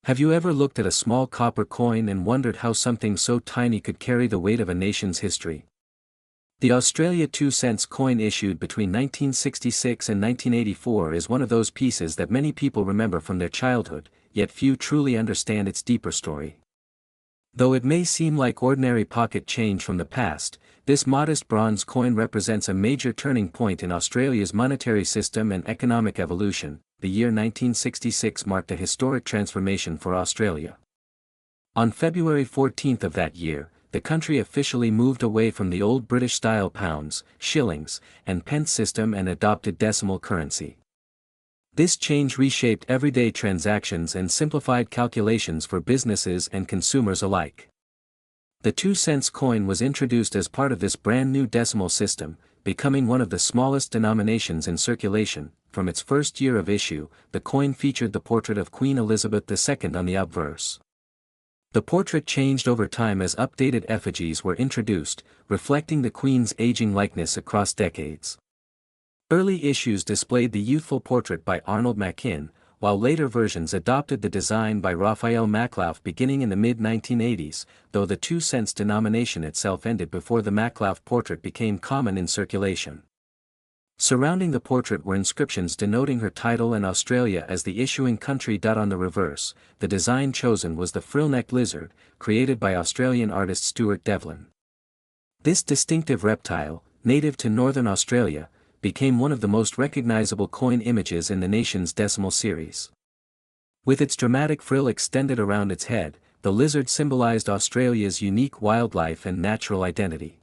Have you ever looked at a small copper coin and wondered how something so tiny could carry the weight of a nation's history? The Australia 2 cents coin issued between 1966 and 1984 is one of those pieces that many people remember from their childhood, yet few truly understand its deeper story. Though it may seem like ordinary pocket change from the past, this modest bronze coin represents a major turning point in Australia's monetary system and economic evolution. The year 1966 marked a historic transformation for Australia. On February 14 of that year, the country officially moved away from the old British-style pounds, shillings, and pence system and adopted decimal currency. This change reshaped everyday transactions and simplified calculations for businesses and consumers alike. The 2 cents coin was introduced as part of this brand new decimal system, becoming one of the smallest denominations in circulation. From its first year of issue, the coin featured the portrait of Queen Elizabeth II on the obverse. The portrait changed over time as updated effigies were introduced, reflecting the Queen's aging likeness across decades. Early issues displayed the youthful portrait by Arnold Machin, while later versions adopted the design by Raphael Maclauff beginning in the mid-1980s, though the 2 cents denomination itself ended before the Maclauff portrait became common in circulation. Surrounding the portrait were inscriptions denoting her title and Australia as the issuing country. On the reverse, the design chosen was the frill-necked lizard, created by Australian artist Stuart Devlin. This distinctive reptile, native to northern Australia, became one of the most recognizable coin images in the nation's decimal series. With its dramatic frill extended around its head, the lizard symbolized Australia's unique wildlife and natural identity.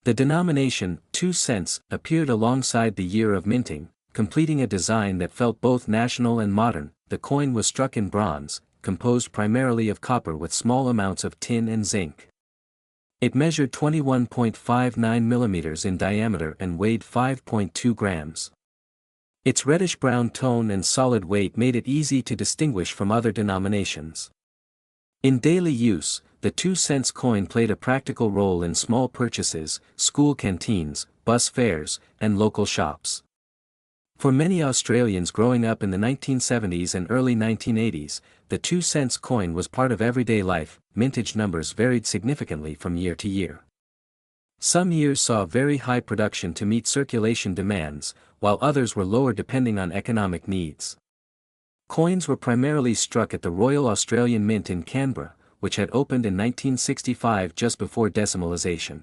The denomination, 2 cents, appeared alongside the year of minting, completing a design that felt both national and modern. The coin was struck in bronze, composed primarily of copper with small amounts of tin and zinc. It measured 21.59 millimeters in diameter and weighed 5.2 grams. Its reddish-brown tone and solid weight made it easy to distinguish from other denominations. In daily use, the 2 cents coin played a practical role in small purchases, school canteens, bus fares, and local shops. For many Australians growing up in the 1970s and early 1980s, the 2 cents coin was part of everyday life. Mintage numbers varied significantly from year to year. Some years saw very high production to meet circulation demands, while others were lower depending on economic needs. Coins were primarily struck at the Royal Australian Mint in Canberra, which had opened in 1965 just before decimalisation.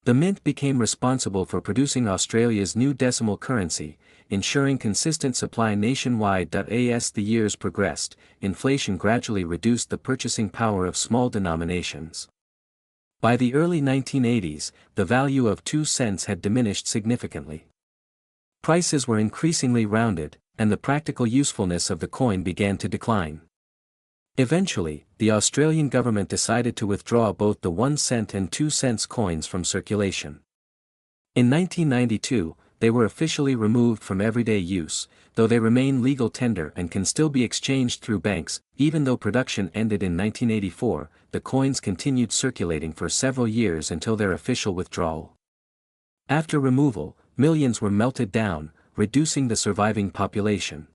The mint became responsible for producing Australia's new decimal currency, ensuring consistent supply nationwide. As the years progressed, inflation gradually reduced the purchasing power of small denominations. By the early 1980s, the value of 2 cents had diminished significantly. Prices were increasingly rounded, and the practical usefulness of the coin began to decline. Eventually, the Australian government decided to withdraw both the 1 cent and 2 cents coins from circulation. In 1992, they were officially removed from everyday use, though they remain legal tender and can still be exchanged through banks. Even though production ended in 1984, the coins continued circulating for several years until their official withdrawal. After removal, millions were melted down, reducing the surviving population.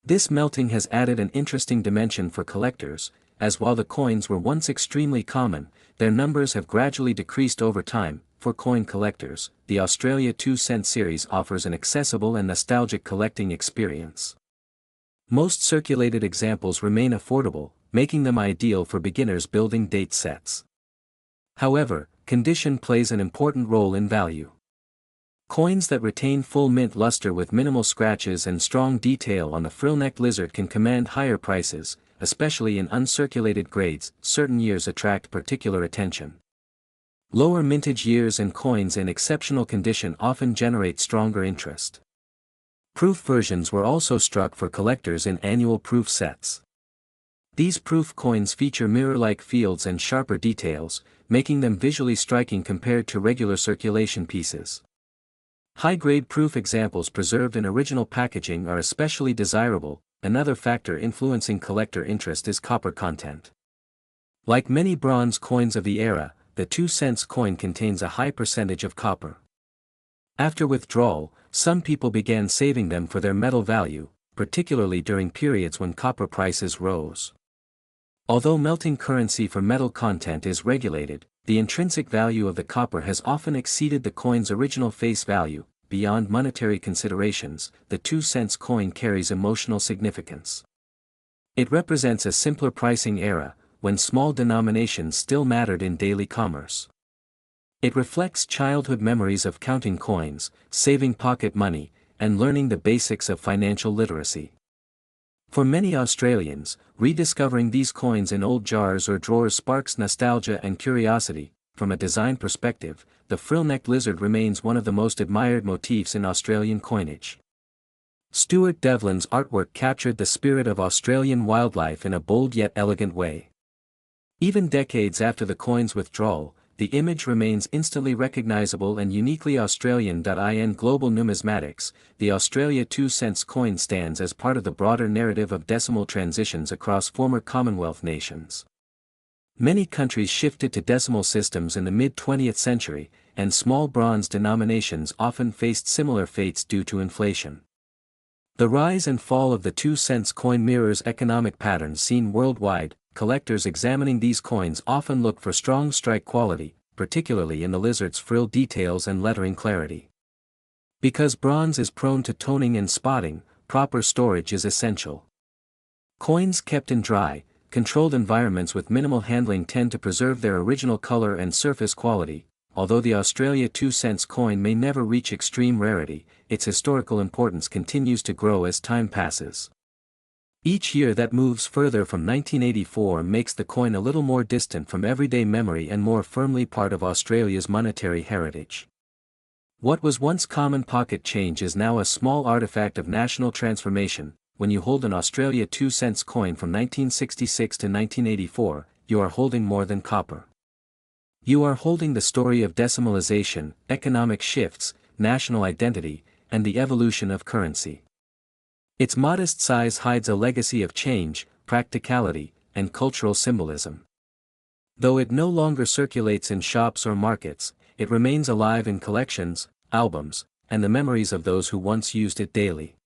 This melting has added an interesting dimension for collectors, as while the coins were once extremely common, their numbers have gradually decreased over time. For coin collectors, the Australia 2 cent series offers an accessible and nostalgic collecting experience. Most circulated examples remain affordable, making them ideal for beginners building date sets. However, condition plays an important role in value. Coins that retain full mint luster with minimal scratches and strong detail on the frill-necked lizard can command higher prices, especially in uncirculated grades. Certain years attract particular attention. Lower mintage years and coins in exceptional condition often generate stronger interest. Proof versions were also struck for collectors in annual proof sets. These proof coins feature mirror-like fields and sharper details, making them visually striking compared to regular circulation pieces. High-grade proof examples preserved in original packaging are especially desirable. Another factor influencing collector interest is copper content. Like many bronze coins of the era, the 2 cents coin contains a high percentage of copper. After withdrawal, some people began saving them for their metal value, particularly during periods when copper prices rose. Although melting currency for metal content is regulated, the intrinsic value of the copper has often exceeded the coin's original face value. Beyond monetary considerations, the 2-cent coin carries emotional significance. It represents a simpler pricing era, when small denominations still mattered in daily commerce. It reflects childhood memories of counting coins, saving pocket money, and learning the basics of financial literacy. For many Australians, rediscovering these coins in old jars or drawers sparks nostalgia and curiosity. From a design perspective, the frill-necked lizard remains one of the most admired motifs in Australian coinage. Stuart Devlin's artwork captured the spirit of Australian wildlife in a bold yet elegant way. Even decades after the coin's withdrawal, the image remains instantly recognizable and uniquely Australian. In global numismatics, the Australia 2-cent coin stands as part of the broader narrative of decimal transitions across former Commonwealth nations. Many countries shifted to decimal systems in the mid-20th century, and small bronze denominations often faced similar fates due to inflation. The rise and fall of the 2-cent coin mirrors economic patterns seen worldwide. Collectors examining these coins often look for strong strike quality, particularly in the lizard's frill details and lettering clarity. Because bronze is prone to toning and spotting, proper storage is essential. Coins kept in dry, controlled environments with minimal handling tend to preserve their original color and surface quality. Although the Australia 2-cent coin may never reach extreme rarity, its historical importance continues to grow as time passes. Each year that moves further from 1984 makes the coin a little more distant from everyday memory and more firmly part of Australia's monetary heritage. What was once common pocket change is now a small artifact of national transformation. When you hold an Australia 2-cent coin from 1966 to 1984, you are holding more than copper. You are holding the story of decimalization, economic shifts, national identity, and the evolution of currency. Its modest size hides a legacy of change, practicality, and cultural symbolism. Though it no longer circulates in shops or markets, it remains alive in collections, albums, and the memories of those who once used it daily.